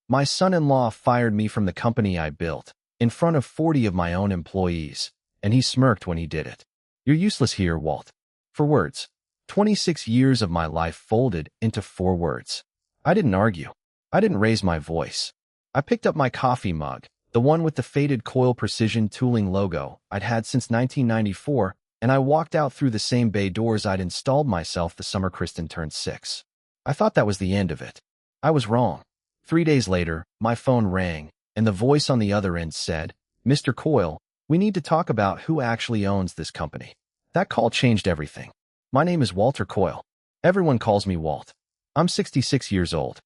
My son-in-law fired me from the company I built, in front of 40 of my own employees, and he smirked when he did it. You're useless here, Walt. For words. 26 years of my life folded into 4 words. I didn't argue. I didn't raise my voice. I picked up my coffee mug, the one with the faded Coil Precision Tooling logo I'd had since 1994, and I walked out through the same bay doors I'd installed myself the summer Kristen turned 6. I thought that was the end of it. I was wrong. 3 days later, my phone rang, and the voice on the other end said, "Mr. Coyle, we need to talk about who actually owns this company." That call changed everything. My name is Walter Coyle. Everyone calls me Walt. I'm 66 years old.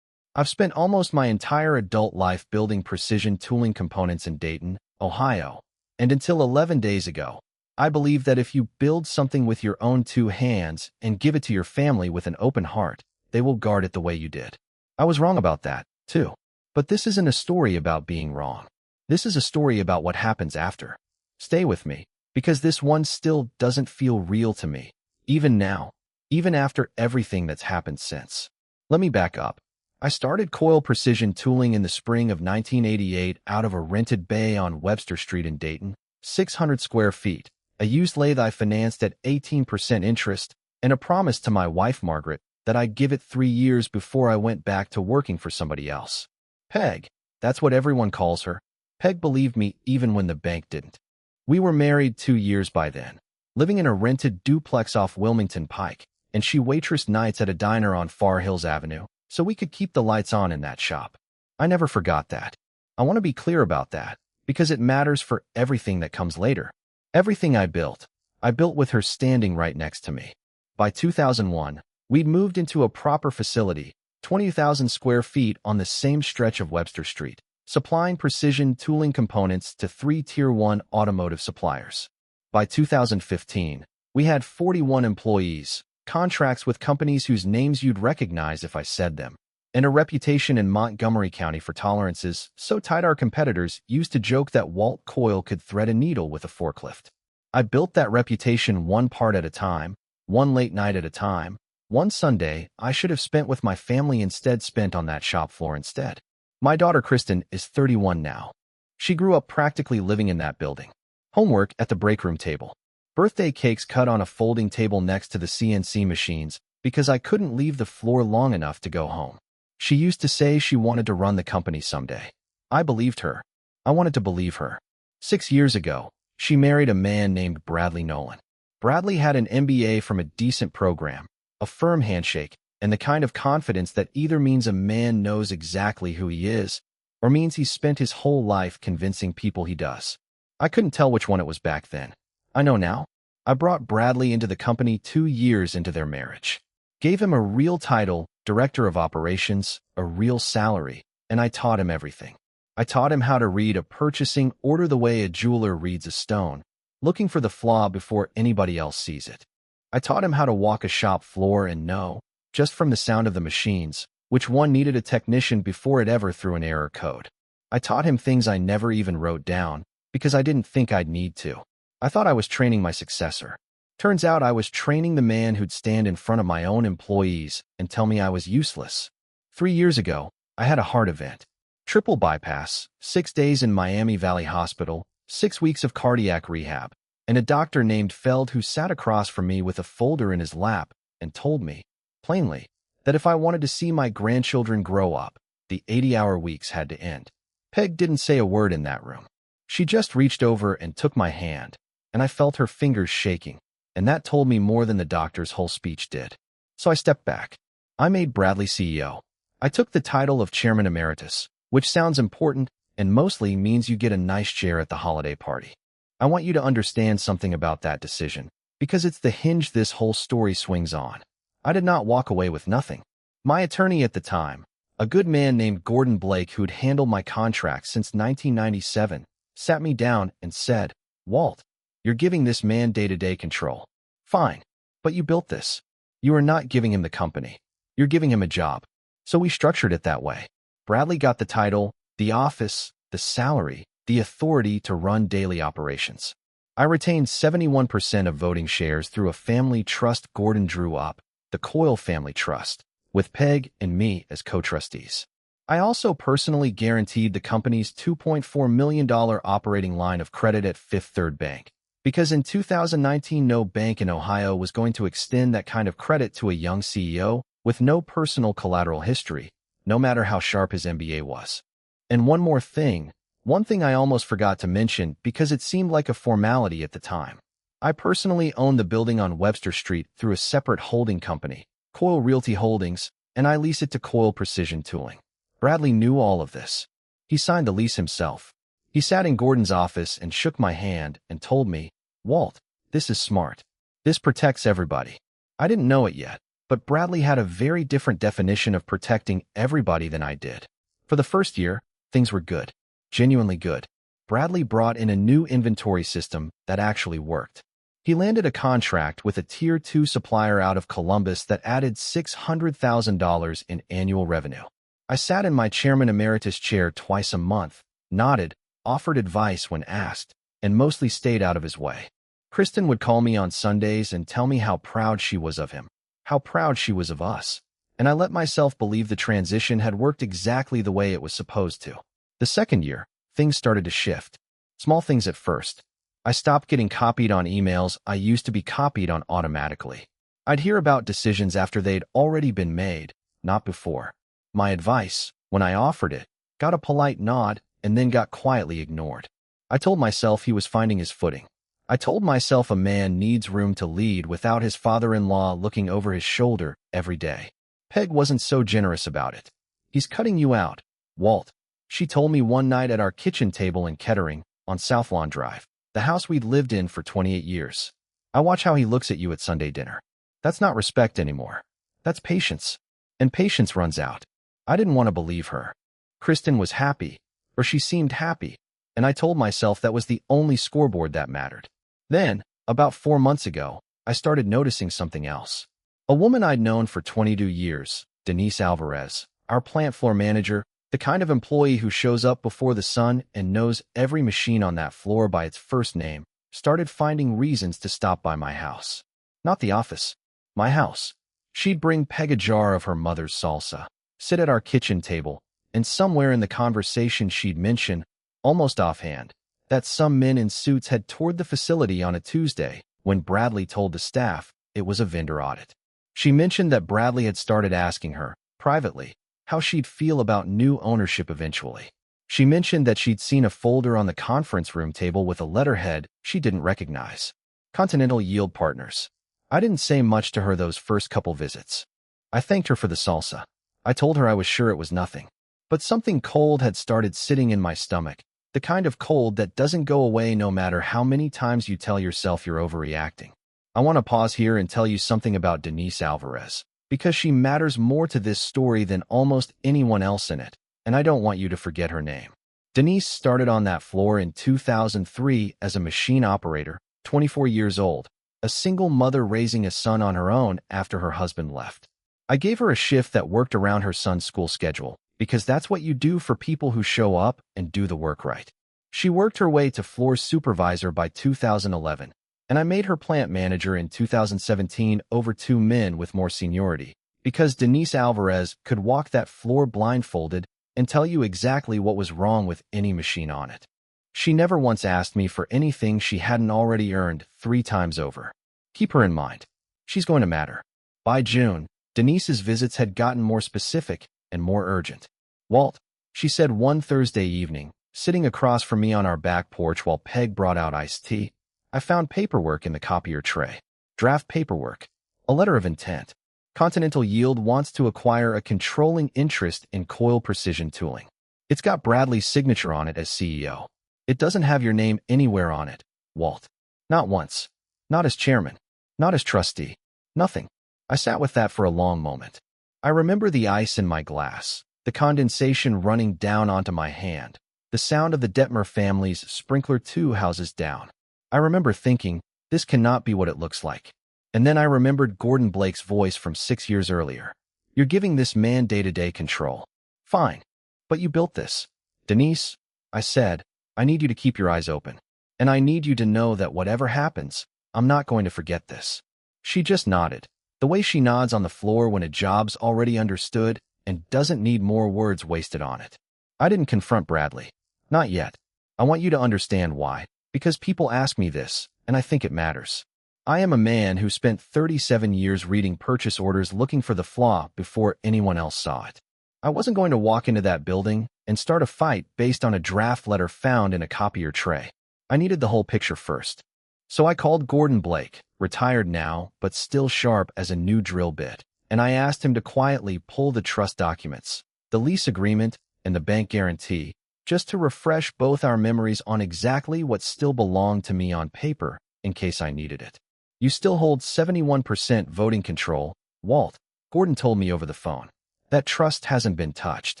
I've spent almost my entire adult life building precision tooling components in Dayton, Ohio. And until 11 days ago, I believed that if you build something with your own 2 hands and give it to your family with an open heart, they will guard it the way you did. I was wrong about that, too. But this isn't a story about being wrong. This is a story about what happens after. Stay with me, because this one still doesn't feel real to me, even now, even after everything that's happened since. Let me back up. I started Coil Precision Tooling in the spring of 1988 out of a rented bay on Webster Street in Dayton, 600 square feet, a used lathe I financed at 18% interest, and a promise to my wife, Margaret, that I'd give it 3 years before I went back to working for somebody else. Peg, that's what everyone calls her. Peg believed me even when the bank didn't. We were married 2 years by then, living in a rented duplex off Wilmington Pike, and she waitressed nights at a diner on Far Hills Avenue, so we could keep the lights on in that shop. I never forgot that. I want to be clear about that, because it matters for everything that comes later. Everything I built with her standing right next to me. By 2001, we'd moved into a proper facility, 20,000 square feet on the same stretch of Webster Street, supplying precision tooling components to 3 Tier 1 automotive suppliers. By 2015, we had 41 employees, contracts with companies whose names you'd recognize if I said them, and a reputation in Montgomery County for tolerances so tight our competitors used to joke that Walt Coyle could thread a needle with a forklift. I built that reputation one part at a time, one late night at a time. One Sunday I should have spent with my family instead spent on that shop floor instead. My daughter Kristen is 31 now. She grew up practically living in that building. Homework at the break room table. Birthday cakes cut on a folding table next to the CNC machines because I couldn't leave the floor long enough to go home. She used to say she wanted to run the company someday. I believed her. I wanted to believe her. 6 years ago, she married a man named Bradley Nolan. Bradley had an MBA from a decent program, a firm handshake, and the kind of confidence that either means a man knows exactly who he is or means he's spent his whole life convincing people he does. I couldn't tell which one it was back then. I know now. I brought Bradley into the company 2 years into their marriage. Gave him a real title, Director of Operations, a real salary, and I taught him everything. I taught him how to read a purchasing order the way a jeweler reads a stone, looking for the flaw before anybody else sees it. I taught him how to walk a shop floor and know, just from the sound of the machines, which one needed a technician before it ever threw an error code. I taught him things I never even wrote down, because I didn't think I'd need to. I thought I was training my successor. Turns out I was training the man who'd stand in front of my own employees and tell me I was useless. 3 years ago, I had a heart event. Triple bypass, 6 days in Miami Valley Hospital, 6 weeks of cardiac rehab, and a doctor named Feld who sat across from me with a folder in his lap and told me, plainly, that if I wanted to see my grandchildren grow up, the 80-hour weeks had to end. Peg didn't say a word in that room. She just reached over and took my hand, and I felt her fingers shaking, and that told me more than the doctor's whole speech did. So I stepped back. I made Bradley CEO. I took the title of Chairman Emeritus, which sounds important and mostly means you get a nice chair at the holiday party. I want you to understand something about that decision, because it's the hinge this whole story swings on. I did not walk away with nothing. My attorney at the time, a good man named Gordon Blake who'd handled my contracts since 1997, sat me down and said, "Walt, you're giving this man day-to-day control. Fine, but you built this. You are not giving him the company. You're giving him a job." So we structured it that way. Bradley got the title, the office, the salary, the authority to run daily operations. I retained 71% of voting shares through a family trust Gordon drew up, the Coyle Family Trust, with Peg and me as co-trustees. I also personally guaranteed the company's $2.4 million operating line of credit at Fifth Third Bank, because in 2019 no bank in Ohio was going to extend that kind of credit to a young CEO with no personal collateral history, no matter how sharp his MBA was. And one thing I almost forgot to mention because it seemed like a formality at the time. I personally own the building on Webster Street through a separate holding company, Coyle Realty Holdings, and I lease it to Coyle Precision Tooling. Bradley knew all of this. He signed the lease himself. He sat in Gordon's office and shook my hand and told me, "Walt, this is smart. This protects everybody." I didn't know it yet, but Bradley had a very different definition of protecting everybody than I did. For the first year, things were good. Genuinely good. Bradley brought in a new inventory system that actually worked. He landed a contract with a Tier 2 supplier out of Columbus that added $600,000 in annual revenue. I sat in my chairman emeritus chair twice a month, nodded, offered advice when asked, and mostly stayed out of his way. Kristen would call me on Sundays and tell me how proud she was of him, how proud she was of us, and I let myself believe the transition had worked exactly the way it was supposed to. The second year, things started to shift. Small things at first. I stopped getting copied on emails I used to be copied on automatically. I'd hear about decisions after they'd already been made, not before. My advice, when I offered it, got a polite nod and then got quietly ignored. I told myself he was finding his footing. I told myself a man needs room to lead without his father-in-law looking over his shoulder every day. Peg wasn't so generous about it. "He's cutting you out, Walt," she told me one night at our kitchen table in Kettering on South Lawn Drive, the house we'd lived in for 28 years. "I watch how he looks at you at Sunday dinner. That's not respect anymore. That's patience. And patience runs out." I didn't want to believe her. Kristen was happy, or she seemed happy, and I told myself that was the only scoreboard that mattered. Then, about 4 months ago, I started noticing something else. A woman I'd known for 22 years, Denise Alvarez, our plant floor manager, the kind of employee who shows up before the sun and knows every machine on that floor by its first name, started finding reasons to stop by my house. Not the office, my house. She'd bring Peg a jar of her mother's salsa, sit at our kitchen table, and somewhere in the conversation she'd mention, almost offhand, that some men in suits had toured the facility on a Tuesday when Bradley told the staff it was a vendor audit. She mentioned that Bradley had started asking her, privately, how she'd feel about new ownership eventually. She mentioned that she'd seen a folder on the conference room table with a letterhead she didn't recognize. Continental Yield Partners. I didn't say much to her those first couple visits. I thanked her for the salsa. I told her I was sure it was nothing. But something cold had started sitting in my stomach, the kind of cold that doesn't go away no matter how many times you tell yourself you're overreacting. I want to pause here and tell you something about Denise Alvarez, because she matters more to this story than almost anyone else in it, and I don't want you to forget her name. Denise started on that floor in 2003 as a machine operator, 24 years old, a single mother raising a son on her own after her husband left. I gave her a shift that worked around her son's school schedule, because that's what you do for people who show up and do the work right. She worked her way to floor supervisor by 2011, and I made her plant manager in 2017 over 2 men with more seniority, because Denise Alvarez could walk that floor blindfolded and tell you exactly what was wrong with any machine on it. She never once asked me for anything she hadn't already earned 3 times over. Keep her in mind. She's going to matter. By June, Denise's visits had gotten more specific and more urgent. "Walt," she said one Thursday evening, sitting across from me on our back porch while Peg brought out iced tea, "I found paperwork in the copier tray. Draft paperwork. A letter of intent. Continental Yield wants to acquire a controlling interest in Coyle Precision Tooling. It's got Bradley's signature on it as CEO. It doesn't have your name anywhere on it, Walt. Not once. Not as chairman. Not as trustee. Nothing." I sat with that for a long moment. I remember the ice in my glass, the condensation running down onto my hand, the sound of the Detmer family's sprinkler 2 houses down. I remember thinking, this cannot be what it looks like. And then I remembered Gordon Blake's voice from 6 years earlier. "You're giving this man day-to-day control. Fine. But you built this. Denise," I said, "I need you to keep your eyes open. And I need you to know that whatever happens, I'm not going to forget this." She just nodded. The way she nods on the floor when a job's already understood and doesn't need more words wasted on it. I didn't confront Bradley. Not yet. I want you to understand why, because people ask me this, and I think it matters. I am a man who spent 37 years reading purchase orders looking for the flaw before anyone else saw it. I wasn't going to walk into that building and start a fight based on a draft letter found in a copier tray. I needed the whole picture first. So I called Gordon Blake, retired now, but still sharp as a new drill bit, and I asked him to quietly pull the trust documents, the lease agreement, and the bank guarantee, just to refresh both our memories on exactly what still belonged to me on paper in case I needed it. You still hold 71% voting control, Walt, Gordon told me over the phone. That trust hasn't been touched.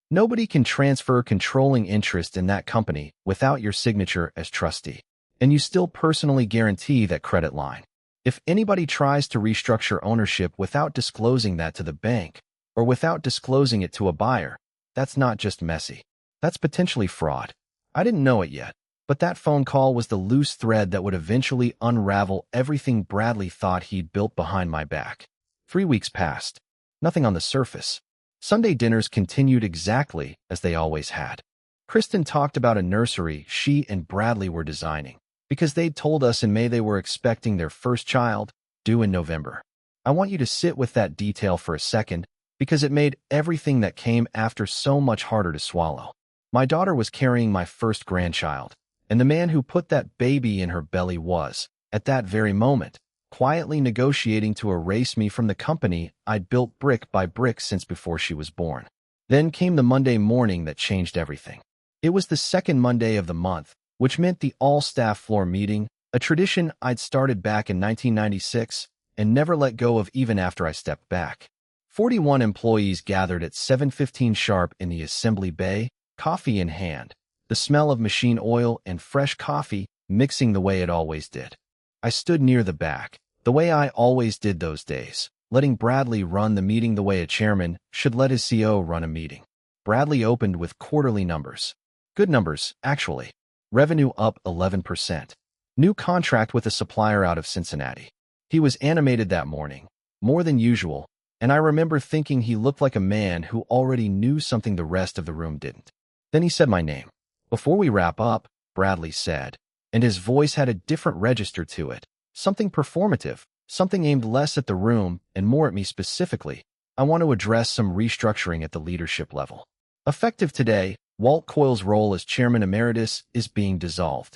Nobody can transfer controlling interest in that company without your signature as trustee. And you still personally guarantee that credit line. If anybody tries to restructure ownership without disclosing that to the bank, or without disclosing it to a buyer, that's not just messy. That's potentially fraud. I didn't know it yet, but that phone call was the loose thread that would eventually unravel everything Bradley thought he'd built behind my back. 3 weeks passed. Nothing on the surface. Sunday dinners continued exactly as they always had. Kristen talked about a nursery she and Bradley were designing, because they'd told us in May they were expecting their first child, due in November. I want you to sit with that detail for a second, because it made everything that came after so much harder to swallow. My daughter was carrying my first grandchild, and the man who put that baby in her belly was, at that very moment, quietly negotiating to erase me from the company I'd built brick by brick since before she was born. Then came the Monday morning that changed everything. It was the second Monday of the month, which meant the all-staff floor meeting, a tradition I'd started back in 1996 and never let go of even after I stepped back. 41 employees gathered at 7:15 sharp in the assembly bay, coffee in hand, the smell of machine oil and fresh coffee mixing the way it always did. I stood near the back, the way I always did those days, letting Bradley run the meeting the way a chairman should let his CO run a meeting. Bradley opened with quarterly numbers. Good numbers, actually. Revenue up 11%. New contract with a supplier out of Cincinnati. He was animated that morning, more than usual, and I remember thinking he looked like a man who already knew something the rest of the room didn't. Then he said my name. Before we wrap up, Bradley said, and his voice had a different register to it, something performative, something aimed less at the room and more at me specifically. I want to address some restructuring at the leadership level. Effective today, Walt Coyle's role as chairman emeritus is being dissolved.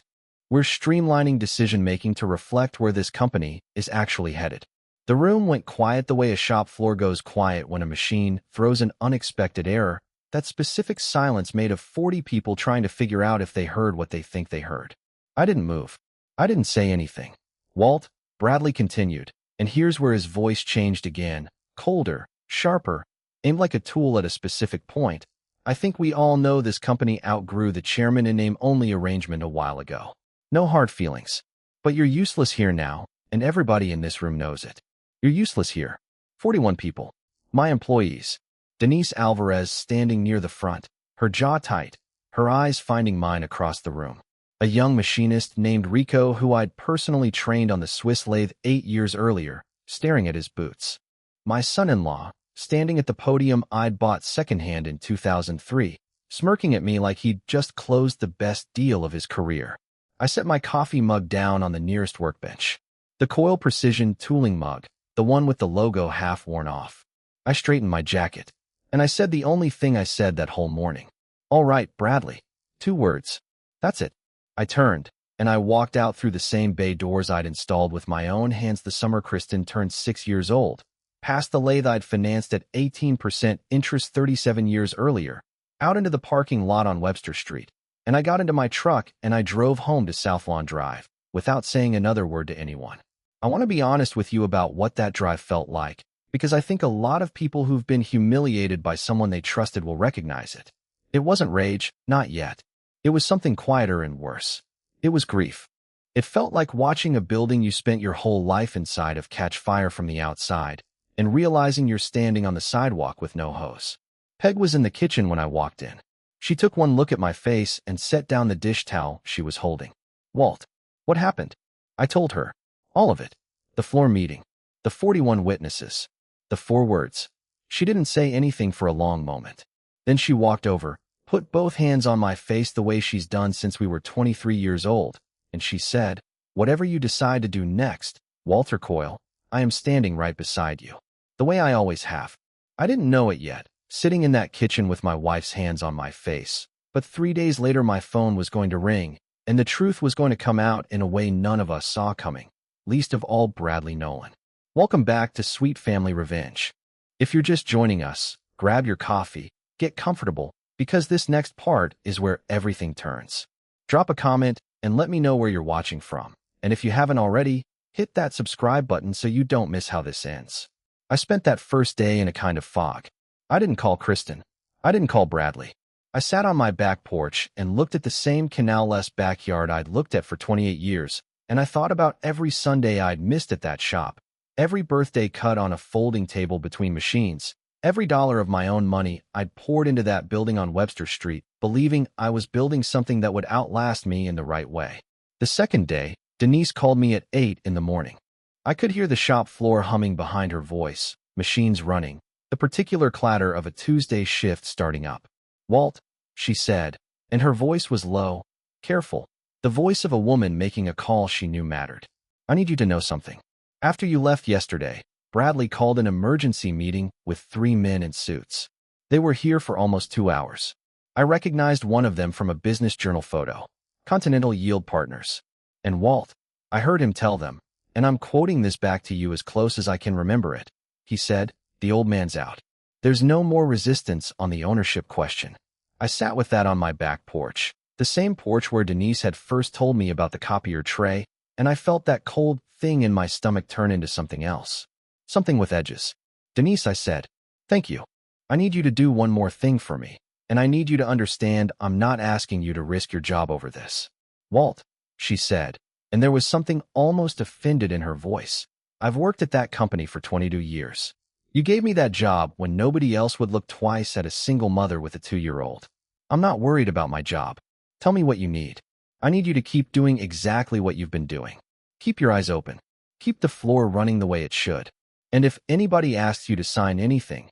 We're streamlining decision-making to reflect where this company is actually headed. The room went quiet the way a shop floor goes quiet when a machine throws an unexpected error, that specific silence made of 40 people trying to figure out if they heard what they think they heard. I didn't move. I didn't say anything. Walt, Bradley continued, and here's where his voice changed again, colder, sharper, aimed like a tool at a specific point. I think we all know this company outgrew the chairman in name-only arrangement a while ago. No hard feelings. But you're useless here now, and everybody in this room knows it. You're useless here. 41 people. My employees. Denise Alvarez standing near the front, her jaw tight, her eyes finding mine across the room. A young machinist named Rico who I'd personally trained on the Swiss lathe 8 years earlier, staring at his boots. My son-in-law, standing at the podium I'd bought secondhand in 2003, smirking at me like he'd just closed the best deal of his career. I set my coffee mug down on the nearest workbench. The Coil Precision tooling mug, the one with the logo half worn off. I straightened my jacket, and I said the only thing I said that whole morning. All right, Bradley. 2 words. That's it. I turned, and I walked out through the same bay doors I'd installed with my own hands the summer Kristen turned 6 years old, past the lathe I'd financed at 18% interest 37 years earlier, out into the parking lot on Webster Street, and I got into my truck and I drove home to South Lawn Drive, without saying another word to anyone. I want to be honest with you about what that drive felt like, because I think a lot of people who've been humiliated by someone they trusted will recognize it. It wasn't rage, not yet. It was something quieter and worse. It was grief. It felt like watching a building you spent your whole life inside of catch fire from the outside, and realizing you're standing on the sidewalk with no hose. Peg was in the kitchen when I walked in. She took one look at my face and set down the dish towel she was holding. Walt, what happened? I told her. All of it. The floor meeting. The 41 witnesses. The 4 words. She didn't say anything for a long moment. Then she walked over, put both hands on my face the way she's done since we were 23 years old, and she said, "Whatever you decide to do next, Walter Coyle, I am standing right beside you. The way I always have." I didn't know it yet, sitting in that kitchen with my wife's hands on my face. But 3 days later my phone was going to ring, and the truth was going to come out in a way none of us saw coming, least of all Bradley Nolan. Welcome back to Sweet Family Revenge. If you're just joining us, grab your coffee, get comfortable, because this next part is where everything turns. Drop a comment and let me know where you're watching from. And if you haven't already, hit that subscribe button so you don't miss how this ends. I spent that first day in a kind of fog. I didn't call Kristen. I didn't call Bradley. I sat on my back porch and looked at the same canal-less backyard I'd looked at for 28 years, and I thought about every Sunday I'd missed at that shop, every birthday cut on a folding table between machines, every dollar of my own money I'd poured into that building on Webster Street, believing I was building something that would outlast me in the right way. The second day, Denise called me at 8 in the morning. I could hear the shop floor humming behind her voice, machines running, the particular clatter of a Tuesday shift starting up. "Walt," she said, and her voice was low, careful, the voice of a woman making a call she knew mattered. "I need you to know something. After you left yesterday, Bradley called an emergency meeting with 3 men in suits. They were here for almost 2 hours. I recognized one of them from a business journal photo. Continental Yield Partners. And Walt, I heard him tell them, and I'm quoting this back to you as close as I can remember it. He said, 'The old man's out. There's no more resistance on the ownership question.'" I sat with that on my back porch, the same porch where Denise had first told me about the copier tray, and I felt that cold thing in my stomach turn into something else. Something with edges. "Denise," I said, "thank you. I need you to do one more thing for me, and I need you to understand I'm not asking you to risk your job over this." "Walt," she said, and there was something almost offended in her voice. "I've worked at that company for 22 years. You gave me that job when nobody else would look twice at a single mother with a 2-year-old. I'm not worried about my job. Tell me what you need. I need you to keep doing exactly what you've been doing. Keep your eyes open. Keep the floor running the way it should. And if anybody asks you to sign anything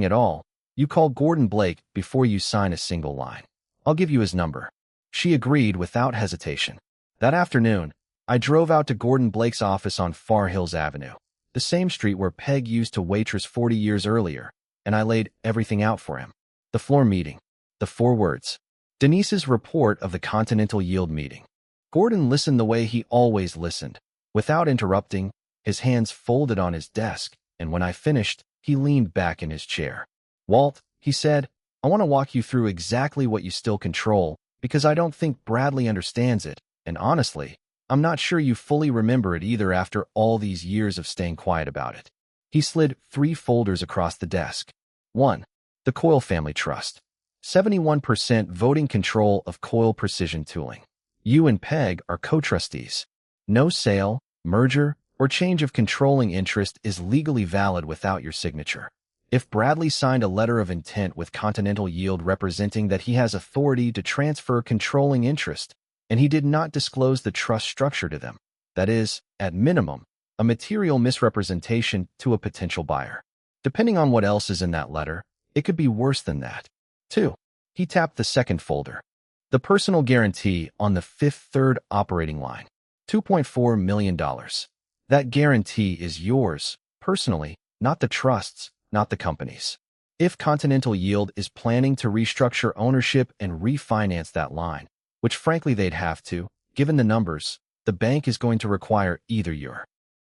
at all, you call Gordon Blake before you sign a single line. I'll give you his number." She agreed without hesitation. That afternoon, I drove out to Gordon Blake's office on Far Hills Avenue, the same street where Peg used to waitress 40 years earlier, and I laid everything out for him. The floor meeting. The 4 words. Denise's report of the Continental Yield meeting. Gordon listened the way he always listened, without interrupting, his hands folded on his desk, and when I finished, he leaned back in his chair. "Walt," he said, "I want to walk you through exactly what you still control, because I don't think Bradley understands it, and honestly, I'm not sure you fully remember it either after all these years of staying quiet about it." He slid 3 folders across the desk. 1. The Coyle Family Trust. 71% voting control of Coyle Precision Tooling. You and Peg are co-trustees. No sale, merger, or change of controlling interest is legally valid without your signature. If Bradley signed a letter of intent with Continental Yield representing that he has authority to transfer controlling interest, and he did not disclose the trust structure to them, that is, at minimum, a material misrepresentation to a potential buyer. Depending on what else is in that letter, it could be worse than that. 2. He tapped the second folder. The personal guarantee on the fifth third operating line. $2.4 million. That guarantee is yours, personally, not the trust's, not the company's. If Continental Yield is planning to restructure ownership and refinance that line, which frankly they'd have to, given the numbers, the bank is going to require either your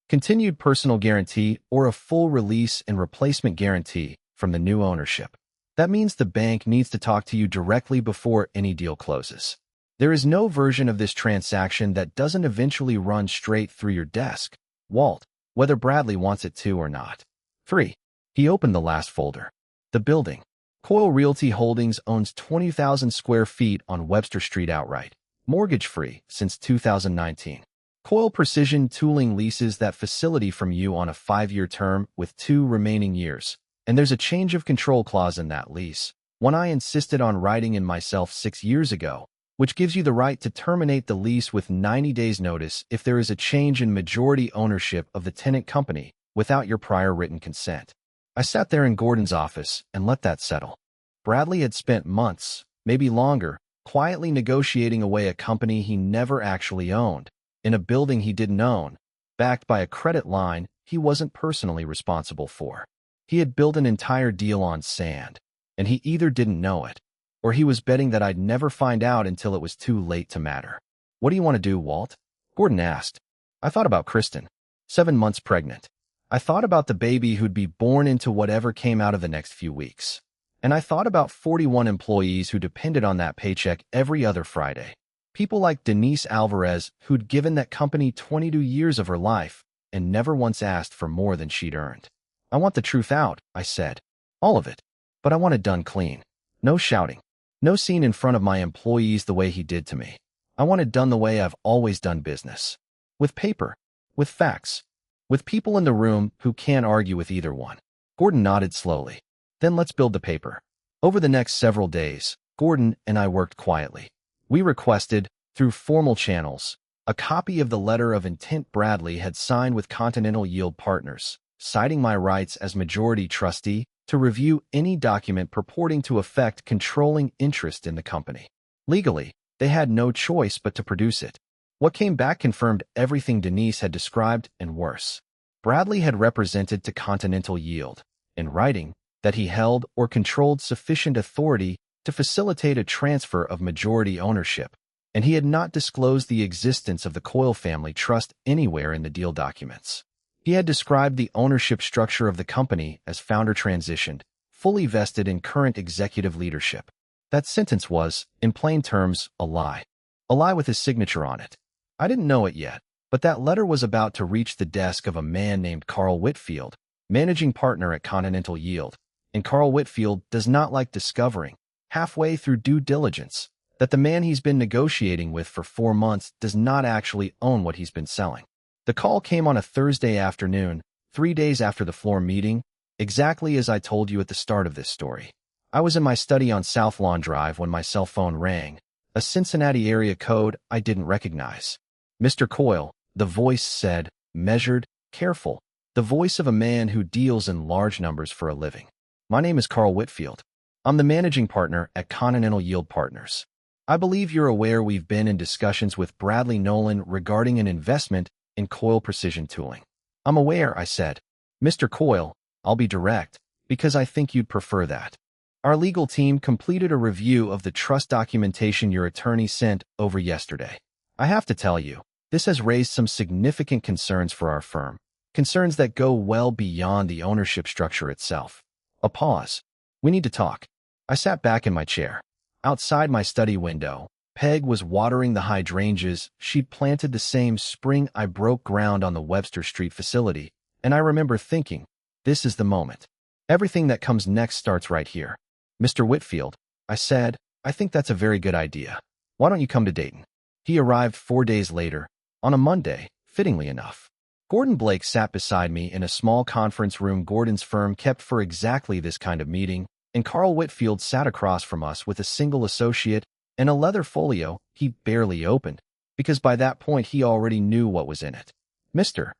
continued personal guarantee or a full release and replacement guarantee from the new ownership. That means the bank needs to talk to you directly before any deal closes. There is no version of this transaction that doesn't eventually run straight through your desk, Walt, whether Bradley wants it to or not. 3. He opened the last folder. The building. Coyle Realty Holdings owns 20,000 square feet on Webster Street outright, mortgage-free since 2019. Coyle Precision Tooling leases that facility from you on a 5-year term with 2 remaining years, and there's a change of control clause in that lease, one I insisted on writing in myself 6 years ago, which gives you the right to terminate the lease with 90 days' notice if there is a change in majority ownership of the tenant company without your prior written consent. I sat there in Gordon's office and let that settle. Bradley had spent months, maybe longer, quietly negotiating away a company he never actually owned, in a building he didn't own, backed by a credit line he wasn't personally responsible for. He had built an entire deal on sand, and he either didn't know it, or he was betting that I'd never find out until it was too late to matter. "What do you want to do, Walt?" Gordon asked. I thought about Kristen, 7 months pregnant. I thought about the baby who'd be born into whatever came out of the next few weeks. And I thought about 41 employees who depended on that paycheck every other Friday. People like Denise Alvarez, who'd given that company 22 years of her life and never once asked for more than she'd earned. "I want the truth out," I said. "All of it. But I want it done clean. No shouting. No scene in front of my employees the way he did to me. I want it done the way I've always done business. With paper. With facts. With people in the room who can't argue with either one." Gordon nodded slowly. "Then let's build the paper." Over the next several days, Gordon and I worked quietly. We requested, through formal channels, a copy of the letter of intent Bradley had signed with Continental Yield Partners, citing my rights as majority trustee to review any document purporting to affect controlling interest in the company. Legally, they had no choice but to produce it. What came back confirmed everything Denise had described and worse. Bradley had represented to Continental Yield, in writing, that he held or controlled sufficient authority to facilitate a transfer of majority ownership, and he had not disclosed the existence of the Coyle family trust anywhere in the deal documents. He had described the ownership structure of the company as founder transitioned, fully vested in current executive leadership. That sentence was, in plain terms, a lie. A lie with his signature on it. I didn't know it yet, but that letter was about to reach the desk of a man named Carl Whitfield, managing partner at Continental Yield, and Carl Whitfield does not like discovering, halfway through due diligence, that the man he's been negotiating with for 4 months does not actually own what he's been selling. The call came on a Thursday afternoon, 3 days after the floor meeting, exactly as I told you at the start of this story. I was in my study on South Lawn Drive when my cell phone rang, a Cincinnati area code I didn't recognize. "Mr. Coyle," the voice said, measured, careful, the voice of a man who deals in large numbers for a living. "My name is Carl Whitfield. I'm the managing partner at Continental Yield Partners. I believe you're aware we've been in discussions with Bradley Nolan regarding an investment in Coyle Precision Tooling." "I'm aware," I said. "Mr. Coyle, I'll be direct, because I think you'd prefer that. Our legal team completed a review of the trust documentation your attorney sent over yesterday. I have to tell you, this has raised some significant concerns for our firm, concerns that go well beyond the ownership structure itself." A pause. "We need to talk." I sat back in my chair. Outside my study window, Peg was watering the hydrangeas she'd planted the same spring I broke ground on the Webster Street facility, and I remember thinking, this is the moment. Everything that comes next starts right here. "Mr. Whitfield," I said, "I think that's a very good idea. Why don't you come to Dayton?" He arrived 4 days later, on a Monday, fittingly enough. Gordon Blake sat beside me in a small conference room Gordon's firm kept for exactly this kind of meeting, and Carl Whitfield sat across from us with a single associate and a leather folio he barely opened, because by that point he already knew what was in it. "Mr.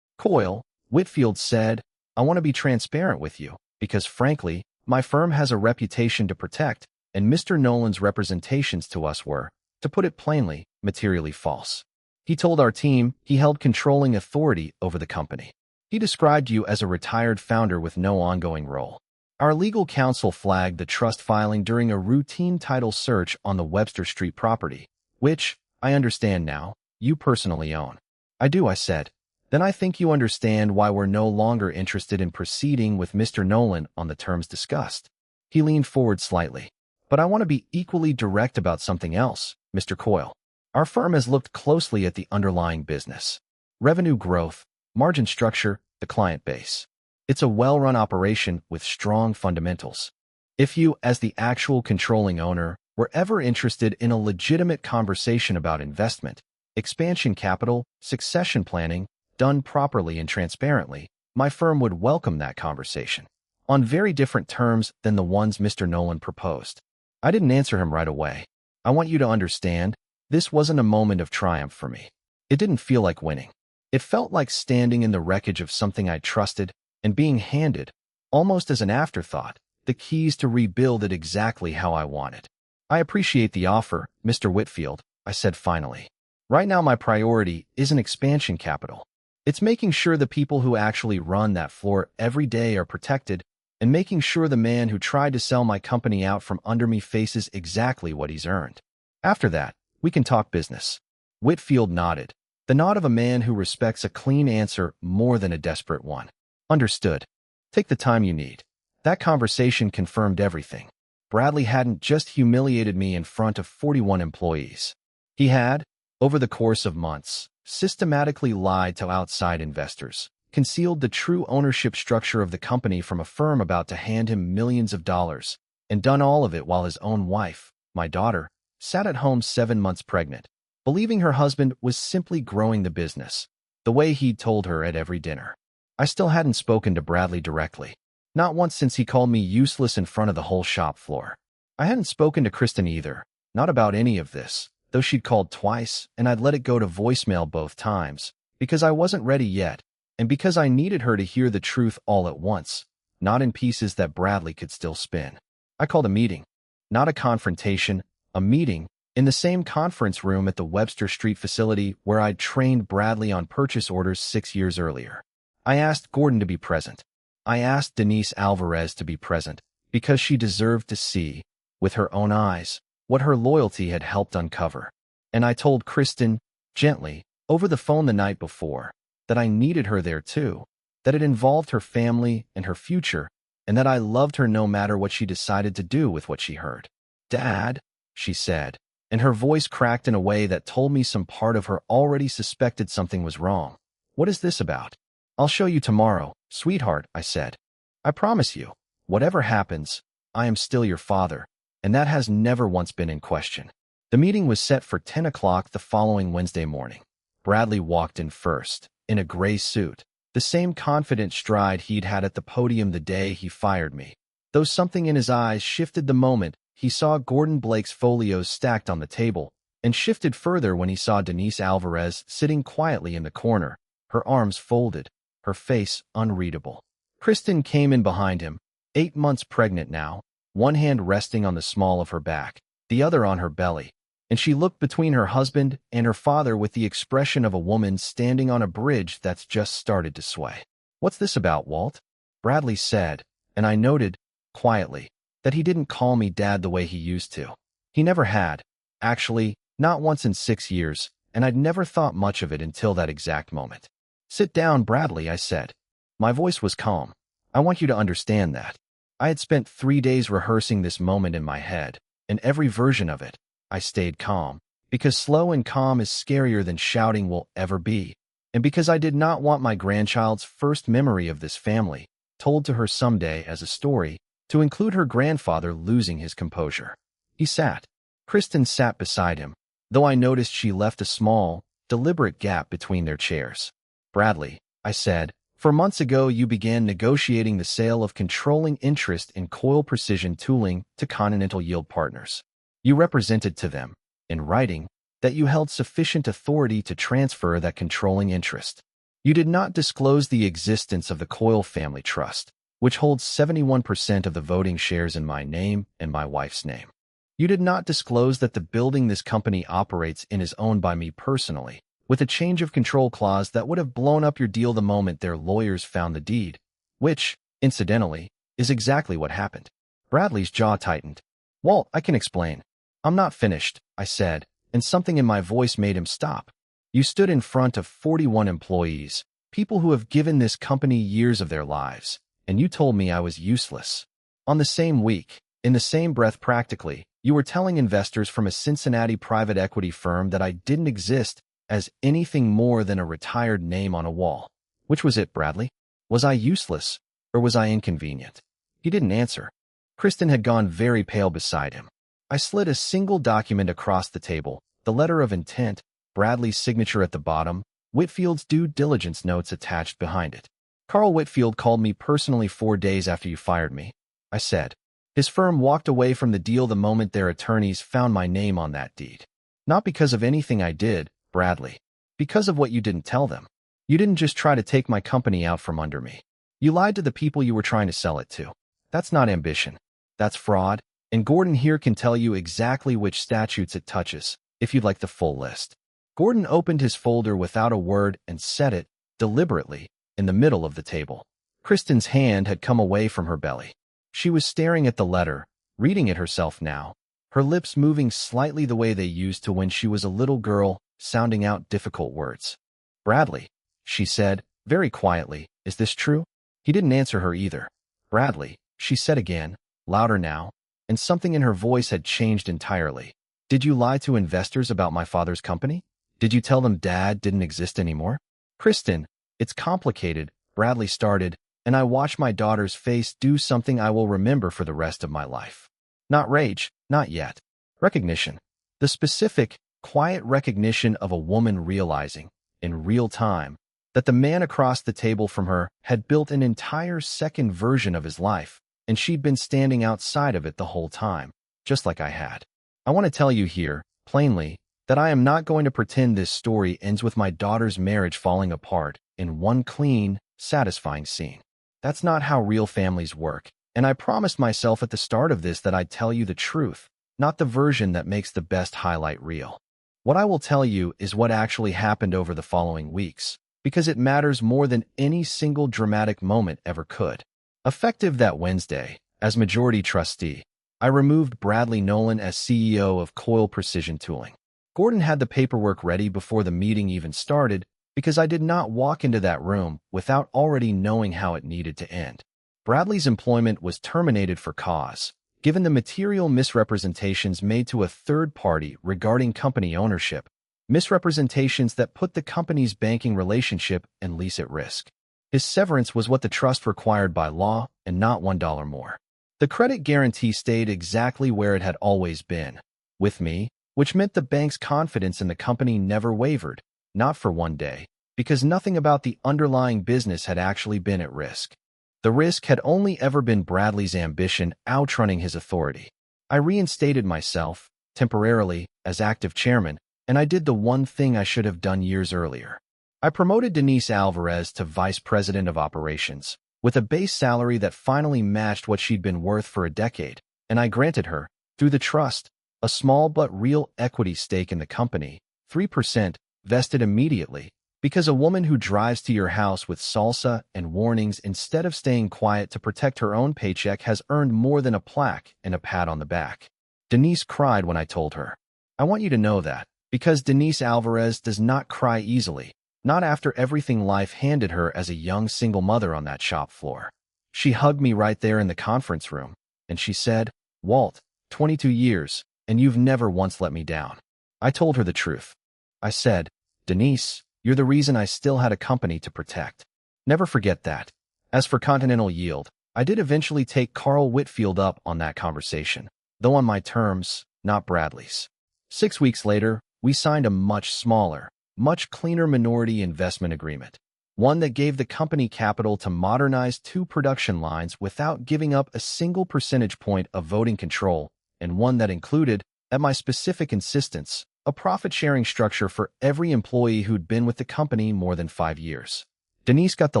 Coyle," Whitfield said, "I want to be transparent with you, because frankly, my firm has a reputation to protect, and Mr. Nolan's representations to us were, to put it plainly, materially false. He told our team he held controlling authority over the company. He described you as a retired founder with no ongoing role. Our legal counsel flagged the trust filing during a routine title search on the Webster Street property, which, I understand now, you personally own." "I do," I said. "Then I think you understand why we're no longer interested in proceeding with Mr. Nolan on the terms discussed." He leaned forward slightly. "But I want to be equally direct about something else, Mr. Coyle. Our firm has looked closely at the underlying business. Revenue growth, margin structure, the client base. It's a well-run operation with strong fundamentals. If you, as the actual controlling owner, were ever interested in a legitimate conversation about investment, expansion capital, succession planning, done properly and transparently, my firm would welcome that conversation, on very different terms than the ones Mr. Nolan proposed." I didn't answer him right away. I want you to understand, this wasn't a moment of triumph for me. It didn't feel like winning. It felt like standing in the wreckage of something I trusted and being handed, almost as an afterthought, the keys to rebuild it exactly how I want it. I appreciate the offer, Mr. Whitfield, I said finally. Right now my priority isn't expansion capital. It's making sure the people who actually run that floor every day are protected and making sure the man who tried to sell my company out from under me faces exactly what he's earned. After that, we can talk business. Whitfield nodded, the nod of a man who respects a clean answer more than a desperate one. Understood. Take the time you need. That conversation confirmed everything. Bradley hadn't just humiliated me in front of 41 employees. He had, over the course of months, systematically lied to outside investors, concealed the true ownership structure of the company from a firm about to hand him millions of dollars, and done all of it while his own wife, my daughter, sat at home 7 months pregnant, believing her husband was simply growing the business, the way he'd told her at every dinner. I still hadn't spoken to Bradley directly, not once since he called me useless in front of the whole shop floor. I hadn't spoken to Kristen either, not about any of this, though she'd called twice and I'd let it go to voicemail both times, because I wasn't ready yet, and because I needed her to hear the truth all at once, not in pieces that Bradley could still spin. I called a meeting. Not a confrontation, a meeting, in the same conference room at the Webster Street facility where I'd trained Bradley on purchase orders 6 years earlier. I asked Gordon to be present. I asked Denise Alvarez to be present because she deserved to see, with her own eyes, what her loyalty had helped uncover. And I told Kristen, gently, over the phone the night before, that I needed her there too, that it involved her family and her future, and that I loved her no matter what she decided to do with what she heard. "Dad," she said, and her voice cracked in a way that told me some part of her already suspected something was wrong. "What is this about?" "I'll show you tomorrow, sweetheart," I said. "I promise you, whatever happens, I am still your father, and that has never once been in question." The meeting was set for 10 o'clock the following Wednesday morning. Bradley walked in first, in a gray suit, the same confident stride he'd had at the podium the day he fired me, though something in his eyes shifted the moment he saw Gordon Blake's folios stacked on the table, and shifted further when he saw Denise Alvarez sitting quietly in the corner, her arms folded, her face unreadable. Kristen came in behind him, 8 months pregnant now, one hand resting on the small of her back, the other on her belly, and she looked between her husband and her father with the expression of a woman standing on a bridge that's just started to sway. "What's this about, Walt?" Bradley said, and I noted, quietly, that he didn't call me Dad the way he used to. He never had, actually, not once in 6 years, and I'd never thought much of it until that exact moment. "Sit down, Bradley," I said. My voice was calm. "I want you to understand that." I had spent 3 days rehearsing this moment in my head, and every version of it, I stayed calm, because slow and calm is scarier than shouting will ever be, and because I did not want my grandchild's first memory of this family, told to her someday as a story, to include her grandfather losing his composure. He sat. Kristen sat beside him, though I noticed she left a small, deliberate gap between their chairs. "Bradley," I said, "for months ago you began negotiating the sale of controlling interest in Coil Precision Tooling to Continental Yield Partners. You represented to them, in writing, that you held sufficient authority to transfer that controlling interest. You did not disclose the existence of the Coil Family Trust, which holds 71% of the voting shares in my name and my wife's name. You did not disclose that the building this company operates in is owned by me personally, with a change of control clause that would have blown up your deal the moment their lawyers found the deed, which, incidentally, is exactly what happened." Bradley's jaw tightened. "Walt, I can explain." "I'm not finished," I said, and something in my voice made him stop. "You stood in front of 41 employees, people who have given this company years of their lives, and you told me I was useless. On the same week, in the same breath practically, you were telling investors from a Cincinnati private equity firm that I didn't exist as anything more than a retired name on a wall. Which was it, Bradley? Was I useless, or was I inconvenient?" He didn't answer. Kristen had gone very pale beside him. I slid a single document across the table, the letter of intent, Bradley's signature at the bottom, Whitfield's due diligence notes attached behind it. "Carl Whitfield called me personally 4 days after you fired me," I said. "His firm walked away from the deal the moment their attorneys found my name on that deed. Not because of anything I did, Bradley. Because of what you didn't tell them. You didn't just try to take my company out from under me. You lied to the people you were trying to sell it to. That's not ambition. That's fraud, and Gordon here can tell you exactly which statutes it touches, if you'd like the full list. Gordon opened his folder without a word and set it, deliberately, in the middle of the table. Kristen's hand had come away from her belly. She was staring at the letter, reading it herself now, her lips moving slightly the way they used to when she was a little girl, sounding out difficult words. "Bradley," she said, very quietly, "is this true?" He didn't answer her either. "Bradley," she said again, louder now, and something in her voice had changed entirely. "Did you lie to investors about my father's company? Did you tell them Dad didn't exist anymore?" "Kristen, it's complicated," Bradley started, "and I watched my daughter's face do something I will remember for the rest of my life. Not rage, not yet. Recognition. The specific, quiet recognition of a woman realizing, in real time, that the man across the table from her had built an entire second version of his life, and she'd been standing outside of it the whole time, just like I had. I want to tell you here, plainly, that I am not going to pretend this story ends with my daughter's marriage falling apart in one clean, satisfying scene. That's not how real families work, and I promised myself at the start of this that I'd tell you the truth, not the version that makes the best highlight reel. What I will tell you is what actually happened over the following weeks, because it matters more than any single dramatic moment ever could. Effective that Wednesday, as majority trustee, I removed Bradley Nolan as CEO of Coil Precision Tooling. Gordon had the paperwork ready before the meeting even started because I did not walk into that room without already knowing how it needed to end. Bradley's employment was terminated for cause, given the material misrepresentations made to a third party regarding company ownership, misrepresentations that put the company's banking relationship and lease at risk. His severance was what the trust required by law and not $1 more. The credit guarantee stayed exactly where it had always been, with me, which meant the bank's confidence in the company never wavered, not for one day, because nothing about the underlying business had actually been at risk. The risk had only ever been Bradley's ambition outrunning his authority. I reinstated myself, temporarily, as active chairman, and I did the one thing I should have done years earlier. I promoted Denise Alvarez to vice president of operations, with a base salary that finally matched what she'd been worth for a decade, and I granted her, through the trust, a small but real equity stake in the company, 3%, vested immediately, because a woman who drives to your house with salsa and warnings instead of staying quiet to protect her own paycheck has earned more than a plaque and a pat on the back. Denise cried when I told her. I want you to know that, because Denise Alvarez does not cry easily, not after everything life handed her as a young single mother on that shop floor. She hugged me right there in the conference room, and she said, "Walt, 22 years, and you've never once let me down." I told her the truth. I said, "Denise, you're the reason I still had a company to protect." Never forget that. As for Continental Yield, I did eventually take Carl Whitfield up on that conversation, though on my terms, not Bradley's. 6 weeks later, we signed a much smaller, much cleaner minority investment agreement, one that gave the company capital to modernize 2 production lines without giving up a single percentage point of voting control, and one that included, at my specific insistence, a profit-sharing structure for every employee who'd been with the company more than 5 years. Denise got the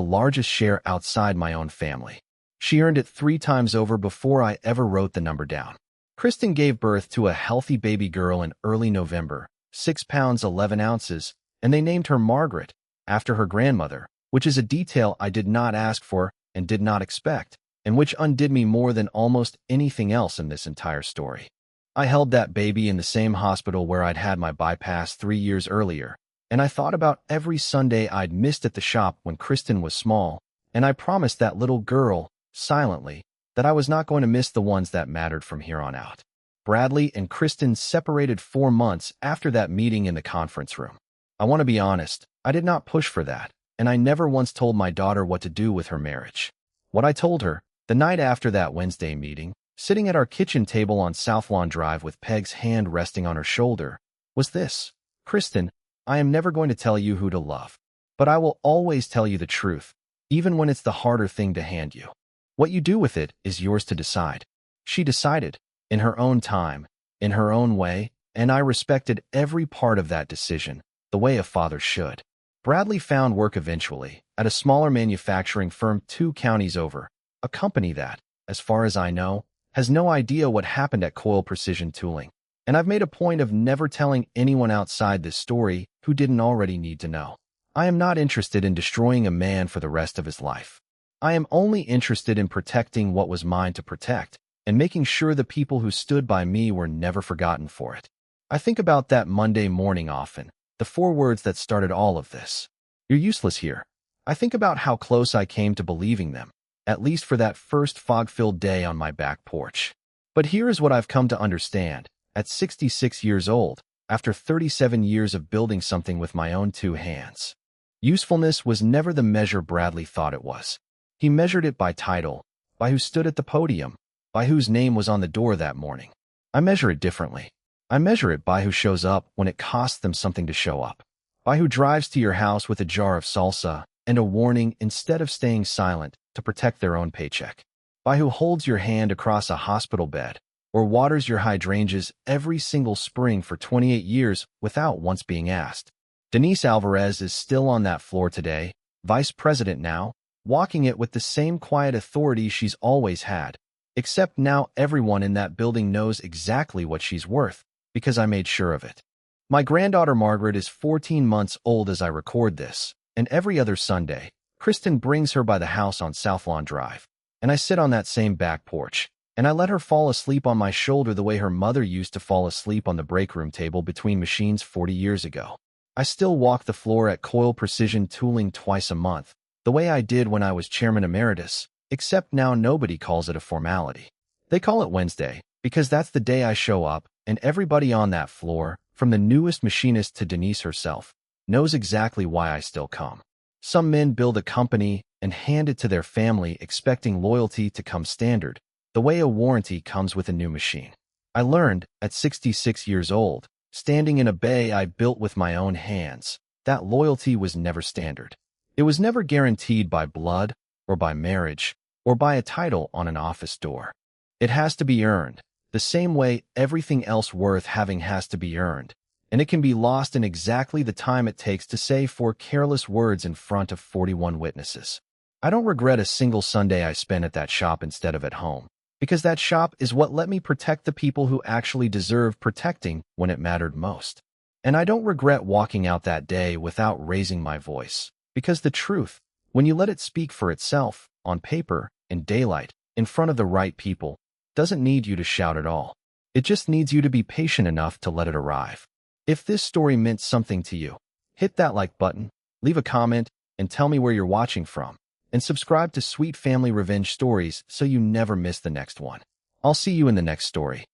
largest share outside my own family. She earned it 3 times over before I ever wrote the number down. Kristen gave birth to a healthy baby girl in early November, 6 pounds 11 ounces, and they named her Margaret, after her grandmother, which is a detail I did not ask for and did not expect, and which undid me more than almost anything else in this entire story. I held that baby in the same hospital where I'd had my bypass 3 years earlier, and I thought about every Sunday I'd missed at the shop when Kristen was small, and I promised that little girl, silently, that I was not going to miss the ones that mattered from here on out. Bradley and Kristen separated 4 months after that meeting in the conference room. I want to be honest, I did not push for that, and I never once told my daughter what to do with her marriage. What I told her, the night after that Wednesday meeting, sitting at our kitchen table on South Lawn Drive with Peg's hand resting on her shoulder, was this: "Kristen, I am never going to tell you who to love, but I will always tell you the truth, even when it's the harder thing to hand you. What you do with it is yours to decide." She decided, in her own time, in her own way, and I respected every part of that decision, the way a father should. Bradley found work eventually at a smaller manufacturing firm 2 counties over, a company that, as far as I know, has no idea what happened at Coil Precision Tooling. And I've made a point of never telling anyone outside this story who didn't already need to know. I am not interested in destroying a man for the rest of his life. I am only interested in protecting what was mine to protect and making sure the people who stood by me were never forgotten for it. I think about that Monday morning often, the 4 words that started all of this. You're useless here. I think about how close I came to believing them, at least for that first fog-filled day on my back porch. But here is what I've come to understand. At 66 years old, after 37 years of building something with my own 2 hands, usefulness was never the measure Bradley thought it was. He measured it by title, by who stood at the podium, by whose name was on the door that morning. I measure it differently. I measure it by who shows up when it costs them something to show up, by who drives to your house with a jar of salsa and a warning instead of staying silent to protect their own paycheck, by who holds your hand across a hospital bed or waters your hydrangeas every single spring for 28 years without once being asked. Denise Alvarez is still on that floor today, vice president now, walking it with the same quiet authority she's always had, except now everyone in that building knows exactly what she's worth, because I made sure of it. My granddaughter Margaret is 14 months old as I record this, and every other Sunday, Kristen brings her by the house on South Lawn Drive, and I sit on that same back porch, and I let her fall asleep on my shoulder the way her mother used to fall asleep on the break room table between machines 40 years ago. I still walk the floor at Coil Precision Tooling twice a month, the way I did when I was chairman emeritus, except now nobody calls it a formality. They call it Wednesday, because that's the day I show up, and everybody on that floor, from the newest machinist to Denise herself, knows exactly why I still come. Some men build a company and hand it to their family expecting loyalty to come standard, the way a warranty comes with a new machine. I learned, at 66 years old, standing in a bay I built with my own hands, that loyalty was never standard. It was never guaranteed by blood, or by marriage, or by a title on an office door. It has to be earned, the same way everything else worth having has to be earned, and it can be lost in exactly the time it takes to say 4 careless words in front of 41 witnesses. I don't regret a single Sunday I spent at that shop instead of at home, because that shop is what let me protect the people who actually deserve protecting when it mattered most. And I don't regret walking out that day without raising my voice, because the truth, when you let it speak for itself, on paper, in daylight, in front of the right people, doesn't need you to shout at all. It just needs you to be patient enough to let it arrive. If this story meant something to you, hit that like button, leave a comment, and tell me where you're watching from. And subscribe to Sweet Family Revenge Stories so you never miss the next one. I'll see you in the next story.